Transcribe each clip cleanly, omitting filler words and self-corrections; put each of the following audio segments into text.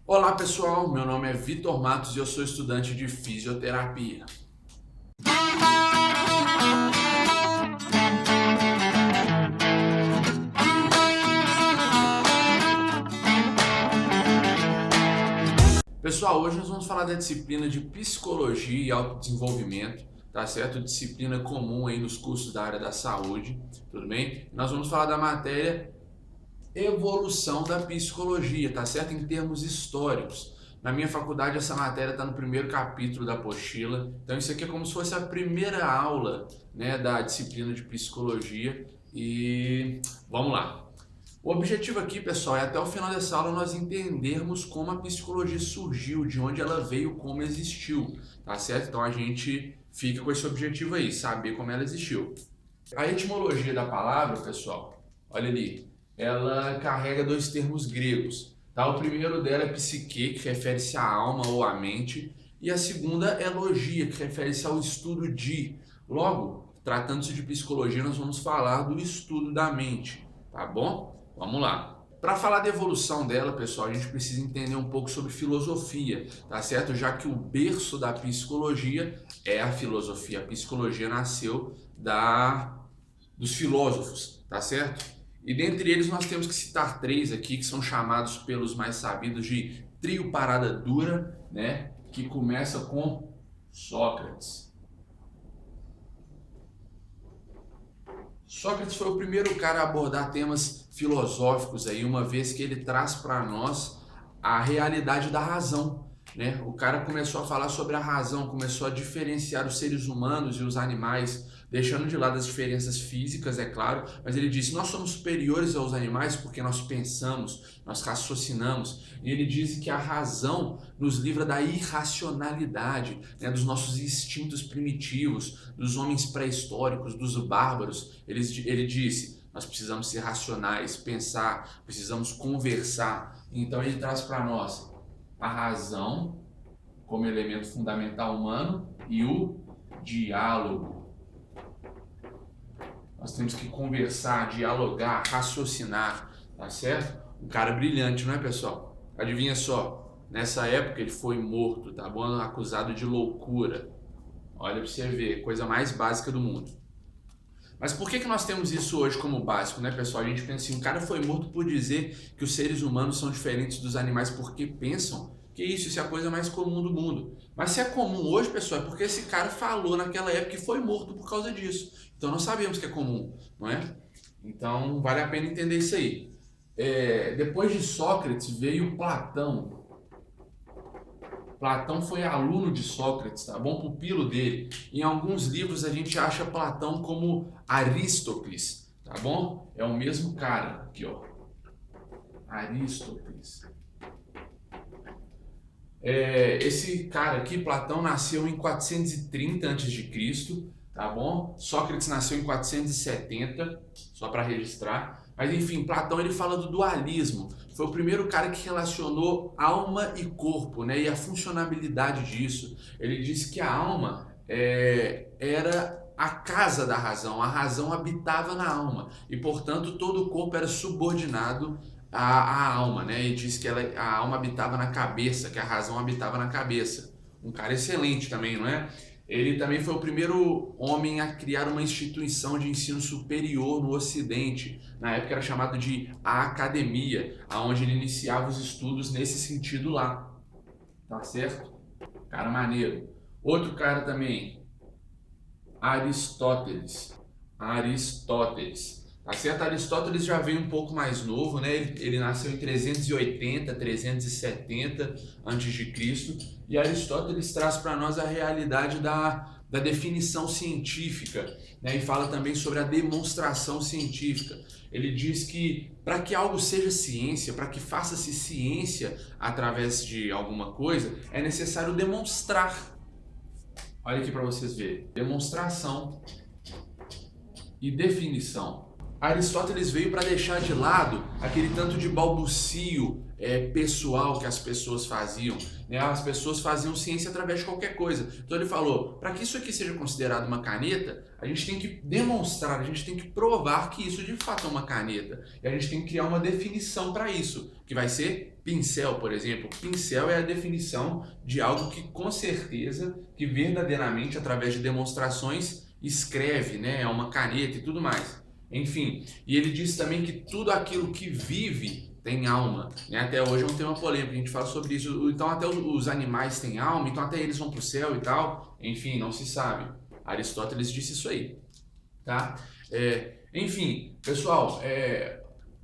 Olá pessoal, meu nome é Vitor Matos e eu sou estudante de fisioterapia. Pessoal, hoje nós vamos falar da disciplina de psicologia e autodesenvolvimento, tá certo? Disciplina comum aí nos cursos da área da saúde, tudo bem? Nós vamos falar da matéria evolução da psicologia, tá certo? Em termos históricos. Na minha faculdade, essa matéria está no primeiro capítulo da apostila. Então, isso aqui é como se fosse a primeira aula, né, da disciplina de psicologia. E vamos lá. O objetivo aqui, pessoal, é até o final dessa aula nós entendermos como a psicologia surgiu, de onde ela veio, como existiu, tá certo? Então, a gente fica com esse objetivo aí, saber como ela existiu. A etimologia da palavra, pessoal, olha ali, ela carrega dois termos gregos. Tá? O primeiro dela é psique, que refere-se à alma ou à mente, e a segunda é logia, que refere-se ao estudo de. Logo, tratando-se de psicologia, nós vamos falar do estudo da mente, tá bom? Vamos lá. Para falar da evolução dela, pessoal, a gente precisa entender um pouco sobre filosofia, tá certo? Já que o berço da psicologia é a filosofia. A psicologia nasceu dos filósofos, tá certo? E dentre eles nós temos que citar três aqui que são chamados pelos mais sabidos de trio parada dura, né? Que começa com Sócrates. Sócrates foi o primeiro cara a abordar temas filosóficos aí, uma vez que ele traz para nós a realidade da razão, né? O cara começou a falar sobre a razão, começou a diferenciar os seres humanos e os animais, deixando de lado as diferenças físicas, é claro, mas ele disse: nós somos superiores aos animais porque nós pensamos, nós raciocinamos. E ele diz que a razão nos livra da irracionalidade, né, dos nossos instintos primitivos, dos homens pré-históricos, dos bárbaros. Ele disse: nós precisamos ser racionais, pensar, precisamos conversar. Então ele traz para nós a razão como elemento fundamental humano e o diálogo. Nós temos que conversar, dialogar, raciocinar, tá certo? Um cara brilhante, não é, pessoal? Adivinha só, nessa época ele foi morto, tá bom? Acusado de loucura. Olha pra você ver, coisa mais básica do mundo. Mas por que nós temos isso hoje como básico, né, pessoal? A gente pensa assim, um cara foi morto por dizer que os seres humanos são diferentes dos animais porque pensam. Que isso é a coisa mais comum do mundo. Mas se é comum hoje, pessoal, é porque esse cara falou naquela época e foi morto por causa disso. Então nós sabemos que é comum, não é? Então vale a pena entender isso aí. Depois de Sócrates veio Platão. Platão foi aluno de Sócrates, tá bom? Pupilo dele. Em alguns livros a gente acha Platão como Aristóteles, tá bom? É o mesmo cara aqui, ó. Aristóteles. Esse cara aqui, Platão, nasceu em 430 a.C., tá bom? Sócrates nasceu em 470, só para registrar. Mas enfim, Platão ele fala do dualismo. Foi o primeiro cara que relacionou alma e corpo, né? E a funcionalidade disso. Ele disse que a alma era a casa da razão, a razão habitava na alma e, portanto, todo o corpo era subordinado à alma, né? E diz que a alma habitava na cabeça, que a razão habitava na cabeça. Um cara excelente também, não é? Ele também foi o primeiro homem a criar uma instituição de ensino superior no Ocidente. Na época era chamado de a Academia, aonde ele iniciava os estudos nesse sentido lá. Tá certo? Cara maneiro. Outro cara também, Aristóteles. Tá certo? Aristóteles já veio um pouco mais novo, né? Ele nasceu em 380, 370 a.C. E Aristóteles traz para nós a realidade da definição científica, né? E fala também sobre a demonstração científica. Ele diz que para que algo seja ciência, para que faça-se ciência através de alguma coisa, é necessário demonstrar. Olha aqui para vocês verem. Demonstração e definição. Aristóteles veio para deixar de lado aquele tanto de balbucio pessoal que as pessoas faziam, né? As pessoas faziam ciência através de qualquer coisa. Então ele falou, para que isso aqui seja considerado uma caneta, a gente tem que demonstrar, a gente tem que provar que isso de fato é uma caneta. E a gente tem que criar uma definição para isso, que vai ser Pincel, por exemplo. Pincel é a definição de algo que com certeza, que verdadeiramente, através de demonstrações, escreve, né? É uma caneta e tudo mais. Enfim, e ele diz também que tudo aquilo que vive tem alma, né? Até hoje é um tema polêmico, a gente fala sobre isso. Então até os animais têm alma, então até eles vão para o céu e tal. Enfim, não se sabe. Aristóteles disse isso aí, tá? Enfim, pessoal,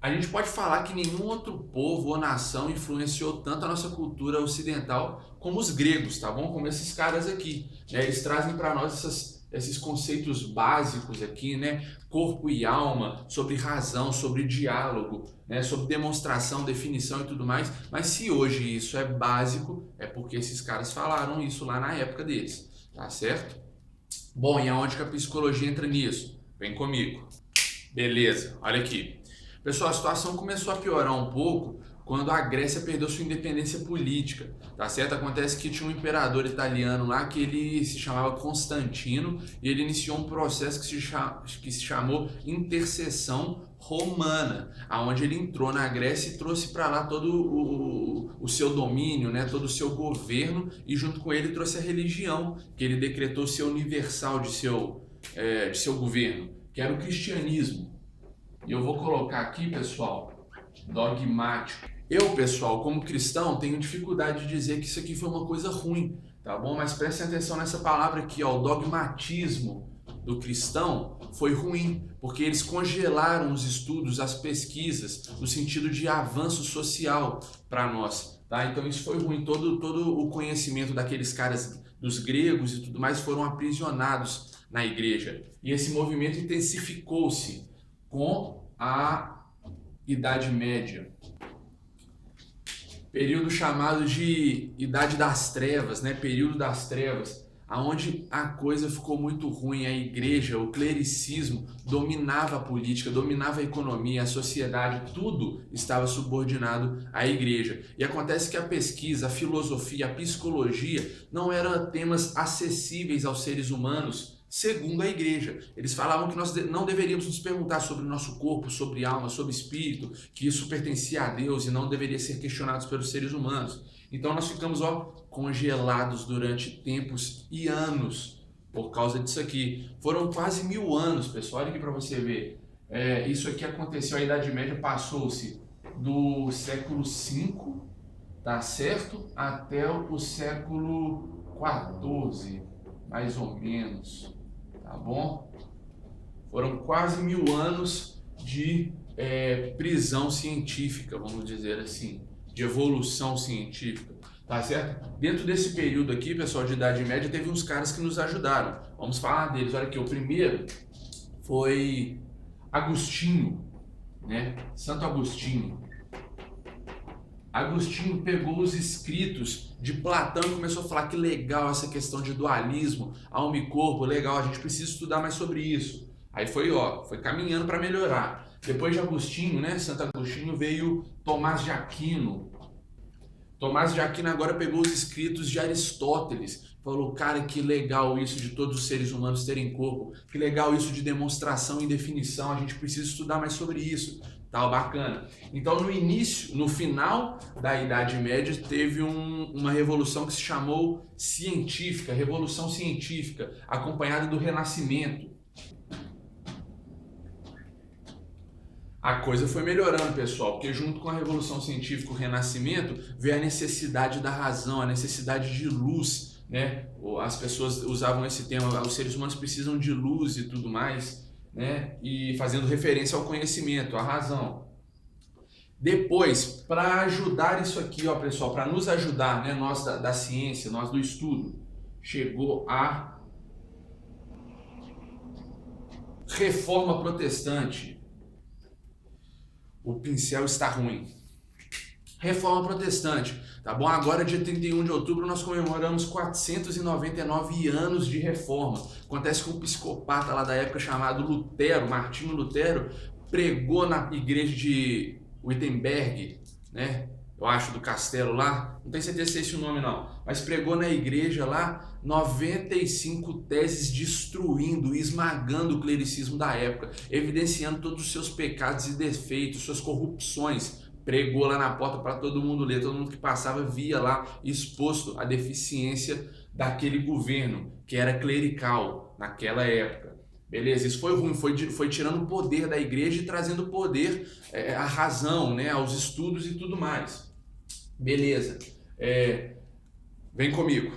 a gente pode falar que nenhum outro povo ou nação influenciou tanto a nossa cultura ocidental como os gregos, tá bom? Como esses caras aqui, né? Eles trazem para nós esses conceitos básicos aqui, né? Corpo e alma, sobre razão, sobre diálogo, né? Sobre demonstração, definição e tudo mais. Mas se hoje isso é básico, é porque esses caras falaram isso lá na época deles, tá certo? Bom, e aonde que a psicologia entra nisso? Vem comigo. Beleza, olha aqui. Pessoal, a situação começou a piorar um pouco quando a Grécia perdeu sua independência política, tá certo? Acontece que tinha um imperador italiano lá que ele se chamava Constantino e ele iniciou um processo que se chamou Intercessão Romana, aonde ele entrou na Grécia e trouxe para lá todo o seu domínio, né? Todo o seu governo, e junto com ele trouxe a religião, que ele decretou ser universal de seu governo, que era o cristianismo. E eu vou colocar aqui, pessoal, dogmático. Eu, pessoal, como cristão, tenho dificuldade de dizer que isso aqui foi uma coisa ruim, tá bom? Mas prestem atenção nessa palavra aqui, ó, o dogmatismo do cristão foi ruim, porque eles congelaram os estudos, as pesquisas, no sentido de avanço social para nós, tá? Então isso foi ruim, todo o conhecimento daqueles caras, dos gregos e tudo mais, foram aprisionados na igreja. E esse movimento intensificou-se com a Idade Média, período chamado de Idade das Trevas, né? Período das Trevas, aonde a coisa ficou muito ruim. A igreja, o clericismo dominava a política, dominava a economia, a sociedade, tudo estava subordinado à igreja. E acontece que a pesquisa, a filosofia, a psicologia não eram temas acessíveis aos seres humanos, segundo a igreja. Eles falavam que nós não deveríamos nos perguntar sobre o nosso corpo, sobre alma, sobre espírito, que isso pertencia a Deus e não deveria ser questionado pelos seres humanos. Então nós ficamos, congelados durante tempos e anos por causa disso aqui. Foram quase 1000 anos, pessoal. Olha aqui para você ver. Isso aqui aconteceu, a Idade Média passou-se do século V, tá certo? Até o século XIV, mais ou menos. Tá bom? Foram quase 1000 anos de prisão científica, vamos dizer assim, de evolução científica, tá certo? Dentro desse período aqui, pessoal, de Idade Média, teve uns caras que nos ajudaram. Vamos falar deles. Olha aqui, o primeiro foi Agostinho, né? Santo Agostinho. Agostinho pegou os escritos de Platão e começou a falar que legal essa questão de dualismo, alma e corpo, legal, a gente precisa estudar mais sobre isso. Aí foi caminhando para melhorar. Depois de Agostinho, né, Santo Agostinho, veio Tomás de Aquino. Tomás de Aquino agora pegou os escritos de Aristóteles, falou, cara, que legal isso de todos os seres humanos terem corpo, que legal isso de demonstração e definição, a gente precisa estudar mais sobre isso. Tá, bacana. Então no final da Idade Média teve uma revolução que se chamou científica, Revolução Científica, acompanhada do Renascimento. A coisa foi melhorando, pessoal, porque junto com a Revolução Científica e o Renascimento veio a necessidade da razão, a necessidade de luz, né? As pessoas usavam esse tema, os seres humanos precisam de luz e tudo mais, né? E fazendo referência ao conhecimento, à razão. Depois, para ajudar isso aqui, pessoal, para nos ajudar, né, nós da ciência, nós do estudo, chegou a Reforma Protestante. O pincel está ruim. Reforma Protestante, tá bom? Agora, dia 31 de outubro, nós comemoramos 499 anos de reforma. Acontece que um psicopata lá da época chamado Lutero, Martinho Lutero, pregou na igreja de Wittenberg, né? Eu acho, do castelo lá, não tenho certeza se é esse o nome não, mas pregou na igreja lá 95 teses destruindo, esmagando o clericismo da época, evidenciando todos os seus pecados e defeitos, suas corrupções, pregou lá na porta para todo mundo ler, todo mundo que passava via lá exposto a deficiência daquele governo, que era clerical naquela época. Beleza, isso foi ruim, foi tirando o poder da igreja e trazendo poder, a razão, né, aos estudos e tudo mais. Beleza, vem comigo.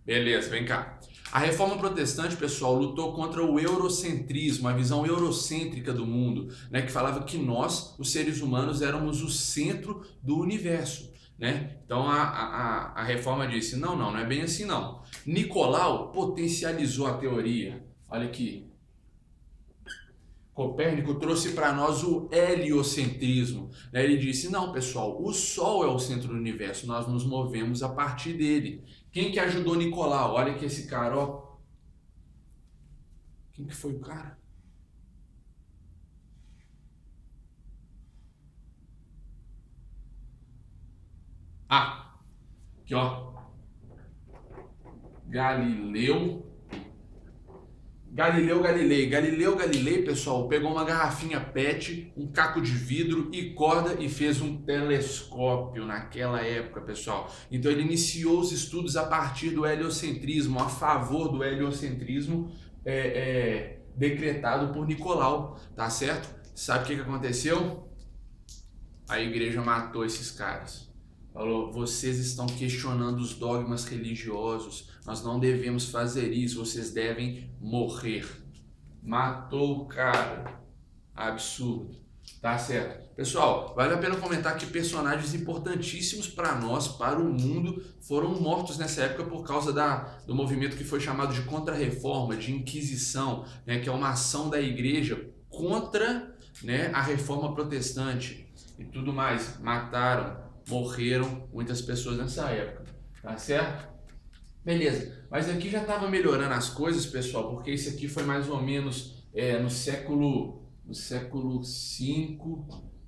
Beleza, vem cá. A reforma protestante, pessoal, lutou contra o eurocentrismo, a visão eurocêntrica do mundo, né, que falava que nós, os seres humanos, éramos o centro do universo, né? Então a reforma disse, não é bem assim não. Nicolau potencializou a teoria. Olha aqui. Copérnico trouxe para nós o heliocentrismo, né? Ele disse, não pessoal, o Sol é o centro do universo, nós nos movemos a partir dele. Quem que ajudou Nicolau? Olha que esse cara, ó. Quem que foi o cara? Ah, aqui ó. Galileu Galilei, pessoal, pegou uma garrafinha PET, um caco de vidro e corda e fez um telescópio naquela época, pessoal. Então ele iniciou os estudos a partir do heliocentrismo, a favor do heliocentrismo decretado por Nicolau, tá certo? Sabe o que aconteceu? A igreja matou esses caras. Falou, vocês estão questionando os dogmas religiosos, nós não devemos fazer isso, vocês devem morrer. Matou o cara. Absurdo. Tá certo. Pessoal, vale a pena comentar que personagens importantíssimos para nós, para o mundo, foram mortos nessa época por causa do movimento que foi chamado de Contra-Reforma, de Inquisição, né, que é uma ação da igreja contra, né, a reforma protestante e tudo mais. Mataram, morreram muitas pessoas nessa época, tá certo? Beleza, mas aqui já estava melhorando as coisas, pessoal, porque isso aqui foi mais ou menos no século V,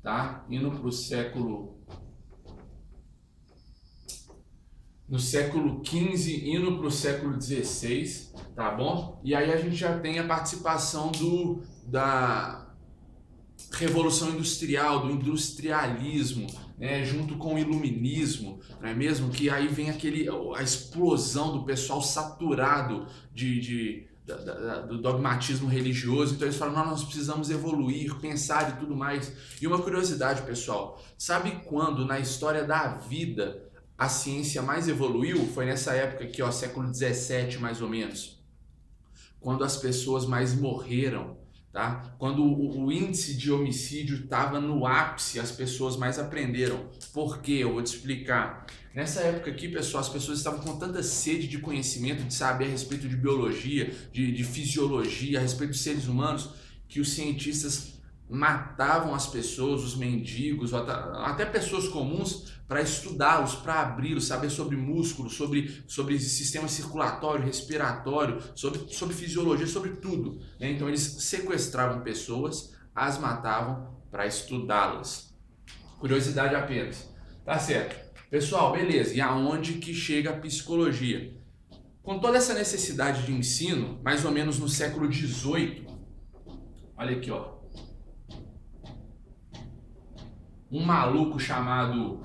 tá? Indo para o século... No século XV, indo para o século XVI, tá bom? E aí a gente já tem a participação da Revolução Industrial, do industrialismo, né, junto com o iluminismo, não é mesmo? Que aí vem a explosão do pessoal saturado do dogmatismo religioso. Então eles falam, não, nós precisamos evoluir, pensar e tudo mais. E uma curiosidade, pessoal, sabe quando na história da vida a ciência mais evoluiu? Foi nessa época aqui, ó, século XVII mais ou menos, quando as pessoas mais morreram. Tá? Quando o índice de homicídio estava no ápice, as pessoas mais aprenderam. Por quê? Eu vou te explicar. Nessa época aqui, pessoal, as pessoas estavam com tanta sede de conhecimento, de saber a respeito de biologia, de fisiologia, a respeito dos seres humanos, que os cientistas matavam as pessoas, os mendigos, até pessoas comuns, para estudá-los, para abri-los, saber sobre músculos, sobre sistema circulatório, respiratório, sobre fisiologia, sobre tudo, né? Então eles sequestravam pessoas, as matavam para estudá-las. Curiosidade apenas. Tá certo. Pessoal, beleza. E aonde que chega a psicologia? Com toda essa necessidade de ensino, mais ou menos no século XVIII, olha aqui, ó. Um maluco chamado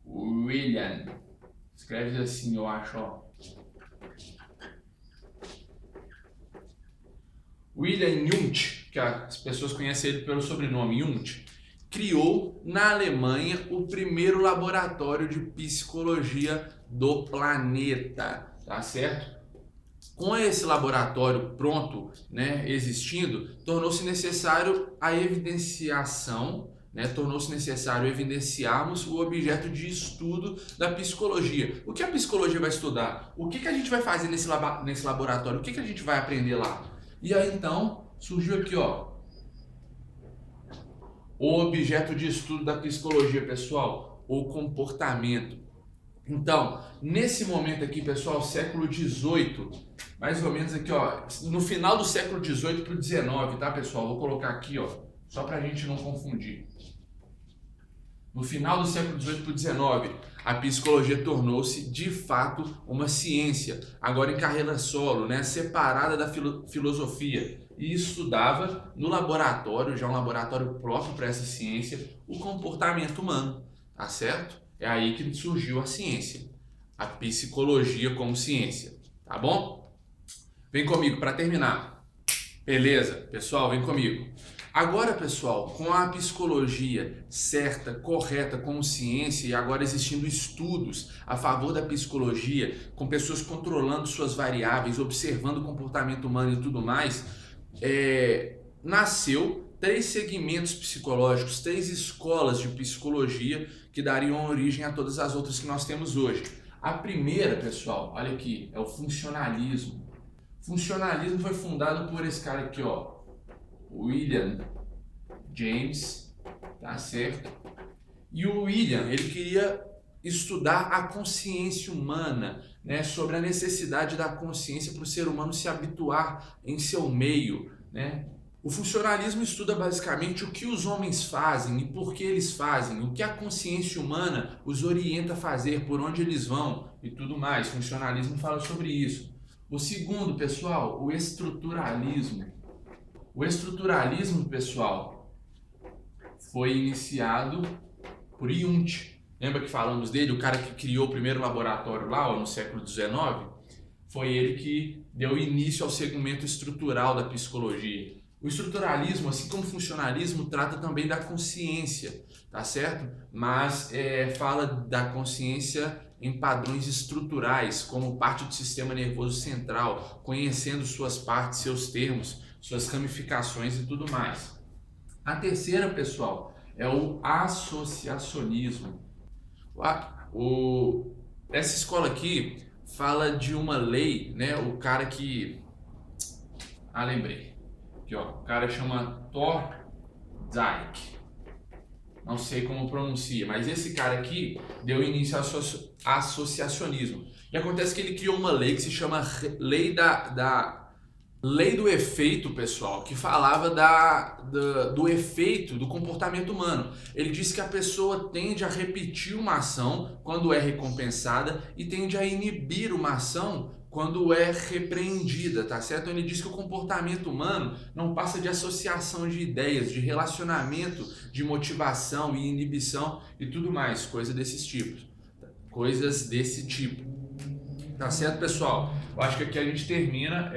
William, escreve assim, eu acho, ó. William Wundt, que as pessoas conhecem ele pelo sobrenome Wundt, criou na Alemanha o primeiro laboratório de psicologia do planeta, tá certo? Com esse laboratório pronto, né, existindo, tornou-se necessário a evidenciação, né, tornou-se necessário evidenciarmos o objeto de estudo da psicologia. O que a psicologia vai estudar? O que a gente vai fazer nesse laboratório? O que a gente vai aprender lá? E aí então surgiu aqui, ó, o objeto de estudo da psicologia, pessoal, o comportamento. Então, nesse momento aqui, pessoal, século XVIII, mais ou menos aqui, ó, no final do século XVIII para o XIX, tá, pessoal? Vou colocar aqui, ó, só para a gente não confundir. No final do século XVIII para o XIX, a psicologia tornou-se, de fato, uma ciência, agora em carreira solo, né, separada da filosofia. e estudava no laboratório, já um laboratório próprio para essa ciência, o comportamento humano, tá certo? É aí que surgiu a ciência, a psicologia como ciência, tá bom? Vem comigo para terminar. Beleza, pessoal, vem comigo. Agora, pessoal, com a psicologia certa, correta, como ciência, e agora existindo estudos a favor da psicologia, com pessoas controlando suas variáveis, observando o comportamento humano e tudo mais, nasceu 3 segmentos psicológicos, 3 escolas de psicologia que dariam origem a todas as outras que nós temos hoje. A primeira, pessoal, olha aqui, é o funcionalismo. Funcionalismo foi fundado por esse cara aqui, ó, William James, tá certo? E o William, ele queria estudar a consciência humana, né, sobre a necessidade da consciência para o ser humano se habituar em seu meio, né? O funcionalismo estuda basicamente o que os homens fazem e por que eles fazem, o que a consciência humana os orienta a fazer, por onde eles vão e tudo mais. O funcionalismo fala sobre isso. O segundo, pessoal, o estruturalismo. O estruturalismo, pessoal, foi iniciado por Jung. Lembra que falamos dele? O cara que criou o primeiro laboratório lá, ó, no século XIX? Foi ele que deu início ao segmento estrutural da psicologia. O estruturalismo, assim como o funcionalismo, trata também da consciência, tá certo? Mas fala da consciência em padrões estruturais, como parte do sistema nervoso central, conhecendo suas partes, seus termos, suas ramificações e tudo mais. A terceira, pessoal, é o associacionismo. Essa escola aqui fala de uma lei, né? O cara que... lembrei. Aqui, ó, o cara chama Thorndike. Não sei como pronuncia, mas esse cara aqui deu início ao associacionismo. E acontece que ele criou uma lei que se chama Lei do Efeito, pessoal, que falava do efeito do comportamento humano. Ele disse que a pessoa tende a repetir uma ação quando é recompensada e tende a inibir uma ação quando é repreendida, tá certo? Ele diz que o comportamento humano não passa de associação de ideias, de relacionamento, de motivação e inibição e tudo mais, coisas desse tipo. Tá certo, pessoal? Eu acho que aqui a gente termina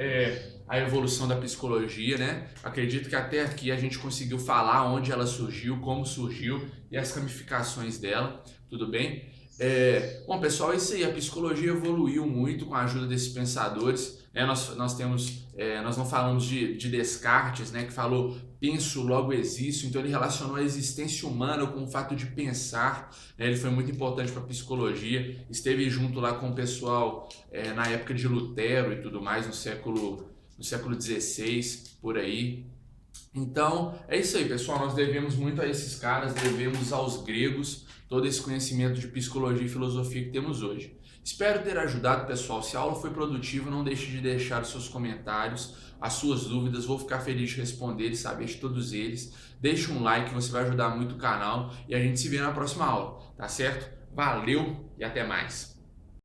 a evolução da psicologia, né? Acredito que até aqui a gente conseguiu falar onde ela surgiu, como surgiu e as ramificações dela, tudo bem? Bom, pessoal, é isso aí. A psicologia evoluiu muito com a ajuda desses pensadores, né? Nós não falamos de Descartes, né? Que falou penso, logo existo. Então ele relacionou a existência humana com o fato de pensar, né? Ele foi muito importante para a psicologia. Esteve junto lá com o pessoal na época de Lutero e tudo mais, no século XVI, por aí. Então, é isso aí, pessoal. Nós devemos muito a esses caras, devemos aos gregos todo esse conhecimento de psicologia e filosofia que temos hoje. Espero ter ajudado, pessoal. Se a aula foi produtiva, não deixe de deixar os seus comentários, as suas dúvidas. Vou ficar feliz de responder e saber de todos eles. Deixe um like, você vai ajudar muito o canal. E a gente se vê na próxima aula, tá certo? Valeu e até mais!